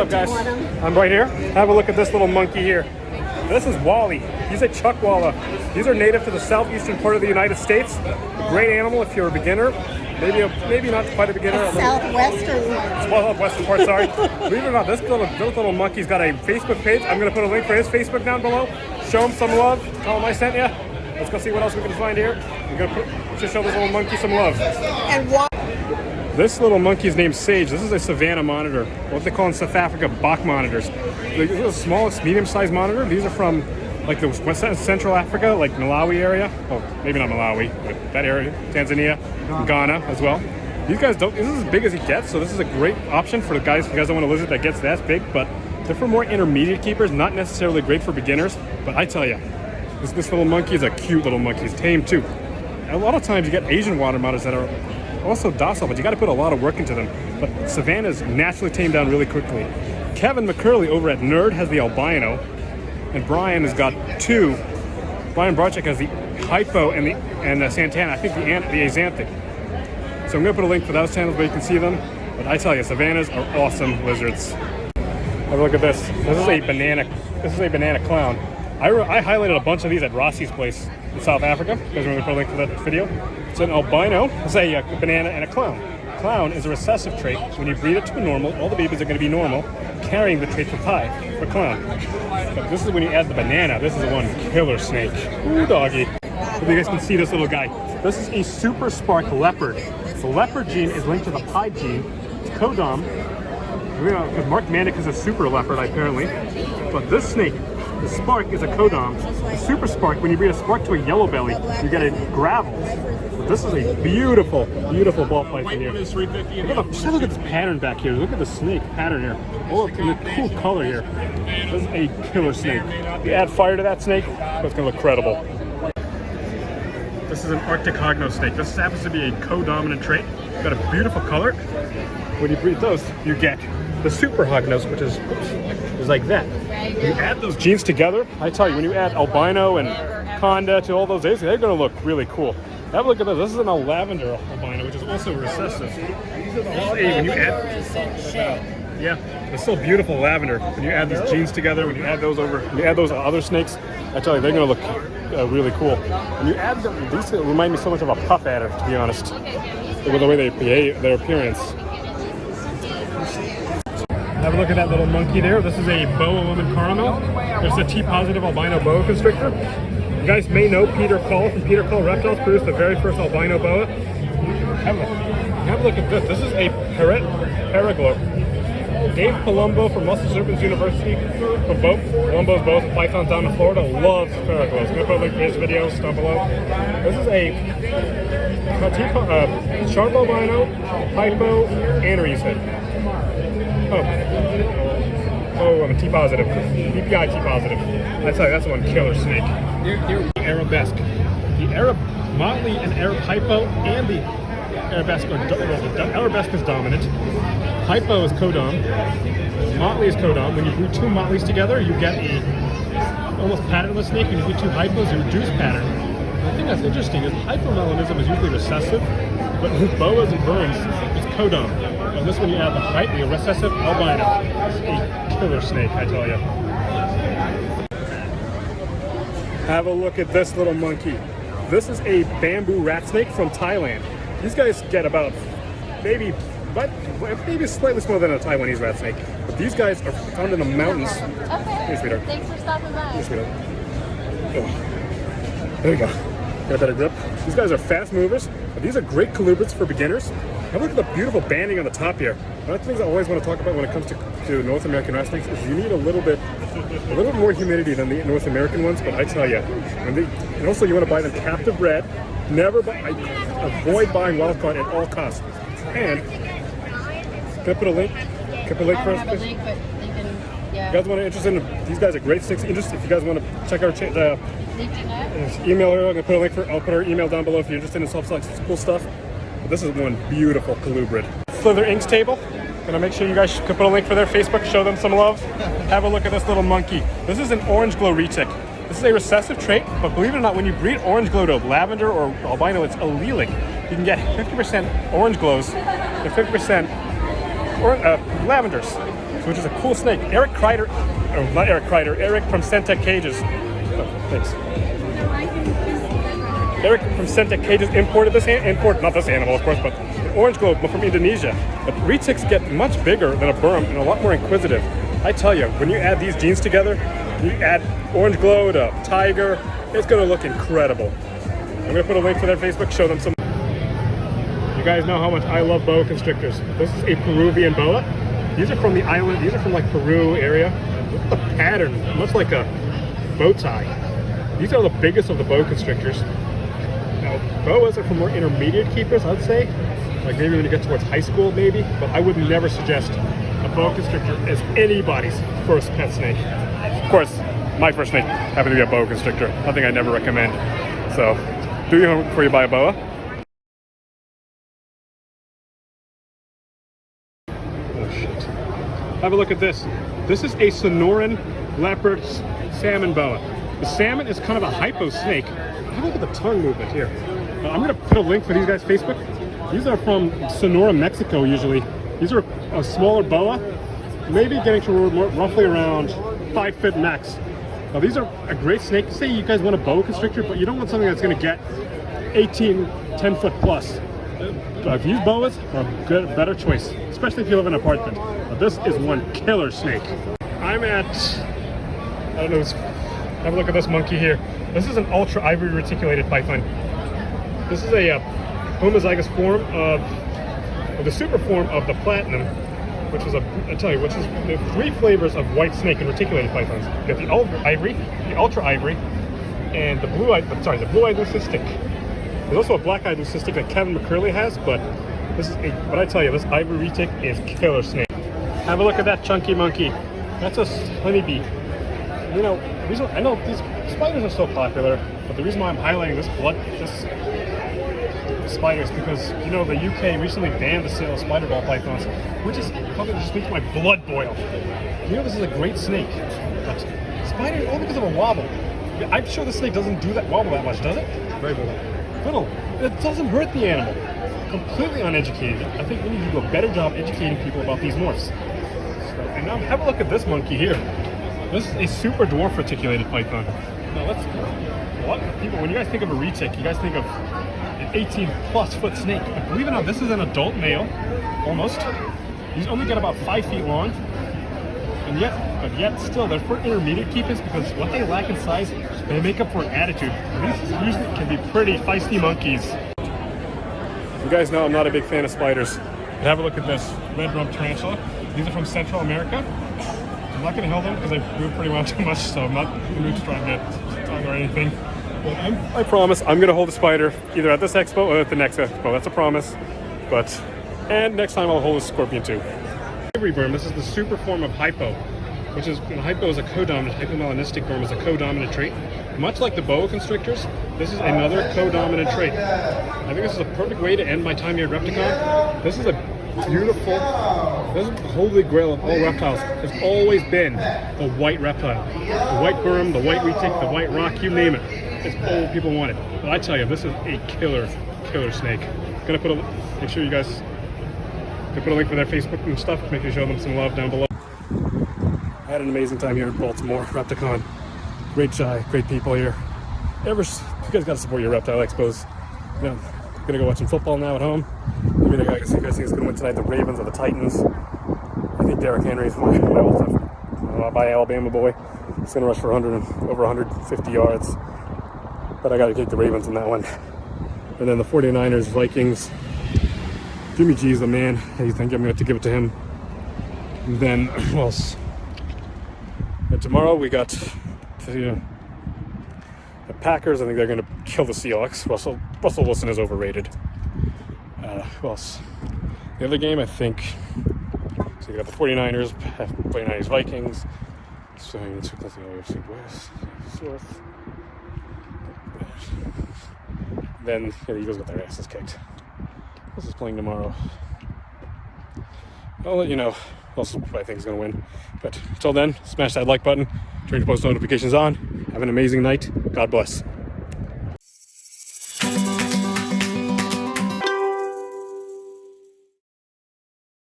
What's up, guys? I'm right here. Have a look at this little monkey here. This is Wally. He's a chuckwalla. These are native to the southeastern part of the United States. Great animal if you're a beginner. Maybe not quite a beginner. Southwestern part, sorry. Believe it or not, this little monkey's got a Facebook page. I'm going to put a link for his Facebook down below. Show him some love. Tell him I sent you. Let's go see what else we can find here. We're going to show this little monkey some love. This little monkey's named Sage. This is a Savannah Monitor. What they call in South Africa, Bach monitors. These are the smallest, medium-sized monitor. These are from like the Central Africa, like Malawi area. Well, maybe not Malawi, but that area. Tanzania, Ghana as well. These guys don't. This is as big as it gets, so this is a great option for the guys. If you guys don't want a lizard that gets that big, but they're for more intermediate keepers. Not necessarily great for beginners. But I tell you, this little monkey is a cute little monkey. He's tame too. A lot of times you get Asian water monitors that are also docile, but you got to put a lot of work into them. But Savannah's naturally tamed down really quickly. Kevin McCurley over at Nerd has the albino, and Brian has got two. Brian Barczyk has the hypo and the Santana. I think the axanthic. So I'm going to put a link for those channels where you can see them. But I tell you, Savannahs are awesome lizards. Have a look at this. This is a banana clown. I highlighted a bunch of these at Rossi's place in South Africa. You guys are going to put a link for that video. It's an albino. It's a banana and a clown. Clown is a recessive trait. When you breed it to a normal, all the babies are going to be normal, carrying the trait for clown. But this is when you add the banana. This is one killer snake. Ooh, doggy. If you guys can see this little guy. This is a super spark leopard. The leopard gene is linked to the pied gene. It's codom. Because Mark Manick is a super leopard, apparently. But this snake, the spark, is a codom. The super spark, when you breed a spark to a yellow belly, you get a gravel. But this is a beautiful, beautiful ball python here. Just look at this pattern back here. Look at the snake pattern here. Oh, and the cool color here. This is a killer snake. You add fire to that snake, it's going to look credible. This is an Arctic Hognose snake. This happens to be a co-dominant trait. It's got a beautiful color. When you breed those, you get the super Hognose, which is like that. You add those genes together, I tell you, when you add albino and conda to all those, they're going to look really cool. Have a look at this. This is an lavender albino, which is also recessive. When you add, yeah, it's so beautiful lavender. When you add these genes together, when you add those other snakes, I tell you, they're going to look really cool. When you add them, these remind me so much of a puff adder, to be honest, with the way they behave, their appearance. Have a look at that little monkey there. This is a Boa woman caramel. There's a T-positive albino boa constrictor. You guys may know Peter Call from Peter Call Reptiles produced the very first albino boa. Have a look at this. This is a Paraglo. Dave Palumbo from Russell Serpents University, from Palumbo's Boas and Pythons down in Florida, loves Paraglos. I'm going to put a link to his videos down below. This is a sharp albino, hypo, and reset. Oh, I'm a T-positive. BPI T-positive. I tell you, that's one killer snake. The Arabesque. The Arab Motley and Arab Hypo and the Arabesque Arabesque is dominant. Hypo is codom. Motley is codom. When you breed two Motleys together, you get a almost patternless snake. When you breed two Hypos, you reduce pattern. The thing that's interesting is hypomelanism is usually recessive, but with boas and burns, it's codom. And this one you add the recessive albino. It's a killer snake, I tell you. Have a look at this little monkey. This is a bamboo rat snake from Thailand. These guys get about maybe slightly smaller than a Taiwanese rat snake. But these guys are found in the mountains. Okay. Hey, sweetheart. Thanks for stopping by. Hey, sweetheart. There we go. Got a better grip. These guys are fast movers, but these are great colubrids for beginners. Have a look at the beautiful banding on the top here. One of the things I always want to talk about when it comes to North American rat snakes is you need a little bit more humidity than the North American ones, but I tell you, and also you want to buy them captive bred. Avoid buying wild caught at all costs. And can I put a link? Can I put a link first? I don't have a link, but you can, yeah. If you guys want to interested in these guys are great snakes. If you guys want to check our email her. I'll put her email down below if you're interested in self-select cool stuff. But this is one beautiful colubrid. Slither Inks table. Gonna make sure you guys can put a link for their Facebook. Show them some love. Have a look at this little monkey. This is an orange glow retic. This is a recessive trait, but believe it or not, when you breed orange glow to lavender or albino, it's allelic. You can get 50% orange glows and 50% lavenders. which is a cool snake. Eric Kreider, oh, not Eric Kreider, Eric from Centec Cages. Oh, thanks. Eric from Centec Cages imported this not this animal, of course, but the orange globe from Indonesia. But retics get much bigger than a burm and a lot more inquisitive. I tell you, when you add these genes together, you add orange glow to tiger, it's going to look incredible. I'm going to put a link for their Facebook, show them some. You guys know how much I love boa constrictors. This is a Peruvian boa. These are from the island, these are from like Peru area. Look at the pattern, much like a bow tie. These are the biggest of the boa constrictors. Now, boas are for more intermediate keepers, I'd say. Like maybe when you get towards high school, maybe. But I would never suggest a boa constrictor as anybody's first pet snake. Of course, my first snake happened to be a boa constrictor. Nothing I never recommend. So, do your homework before you buy a boa. Oh shit. Have a look at this. This is a Sonoran Leopard Salmon Boa. The salmon is kind of a hypo snake. Have a look at the tongue movement here. I'm going to put a link for these guys' Facebook. These are from Sonora, Mexico, usually. These are a smaller boa, maybe getting to roughly around 5 foot max. Now, these are a great snake. Say you guys want a boa constrictor, but you don't want something that's going to get 10 foot plus. These boas are a better choice, especially if you live in an apartment. But this is one killer snake. I'm at, I don't know, have a look at this monkey here. This is an ultra ivory reticulated python. This is a homozygous form of the super form of the platinum, which is which is the 3 flavors of white snake and reticulated pythons. You got the ivory, the ultra ivory, and the blue-eyed leucistic. There's also a black-eyed leucistic that Kevin McCurley has, but but I tell you, this ivory retic is killer snake. Have a look at that chunky monkey. That's a honeybee. You know, I know these spiders are so popular, but the reason why I'm highlighting this spider is because, you know, the UK recently banned the sale of spider ball pythons, which is something that just makes my blood boil. You know, this is a great snake, but spiders, all because of a wobble. I'm sure the snake doesn't do that wobble that much, does it? Very little. It doesn't hurt the animal. Completely uneducated. I think we need to do a better job educating people about these morphs. And now have a look at this monkey here. This is a super dwarf reticulated python. Now a lot of people, when you guys think of a retic, you guys think of an 18+ foot snake. But believe it or not, this is an adult male, almost. These only get about 5 feet long. And yet still, they're for intermediate keepers because what they lack in size, they make up for attitude. These usually can be pretty feisty monkeys. You guys know I'm not a big fan of spiders. But have a look at this red rump tarantula. These are from Central America. I'm not going to hold them because they move pretty well too much, so I'm not going to try and get tongue or anything. But I promise I'm going to hold a spider either at this expo or at the next expo. That's a promise. And next time I'll hold a scorpion too. Ivory burm, this is the super form of hypo, which is, hypo is a codominant, hypomelanistic burm is a codominant trait. Much like the boa constrictors, this is another codominant trait. I think this is a perfect way to end my time here at Repticon. This is a beautiful, this is the holy grail of all reptiles. It's always been the white reptile. The white burm, the white retic, the white rock, you name it. It's all people wanted. But I tell you, this is a killer snake. Make sure you guys can put a link for their Facebook and stuff. Make sure you show them some love down below. I had an amazing time here in Baltimore, Repticon. Great people here. You guys got to support your reptile expos. You know, I'm gonna go watch some football now at home. I mean, I guess you guys think it's gonna win tonight, the Ravens or the Titans. I think Derrick Henry's my old time. By Albino Boa. He's gonna rush for over 150 yards. But I gotta take the Ravens in that one. And then the 49ers, Vikings. Jimmy G's the man. I think I'm going to give it to him. And then, who else? And tomorrow we got the Packers. I think they're going to kill the Seahawks. Russell Wilson is overrated. Who else? The other game, I think. So you got the 49ers, Vikings. So let's look at the AFC West, North. Then the Eagles got their asses kicked. This is playing tomorrow. I'll let you know who else I think is going to win. But until then, smash that like button, turn your post notifications on. Have an amazing night. God bless.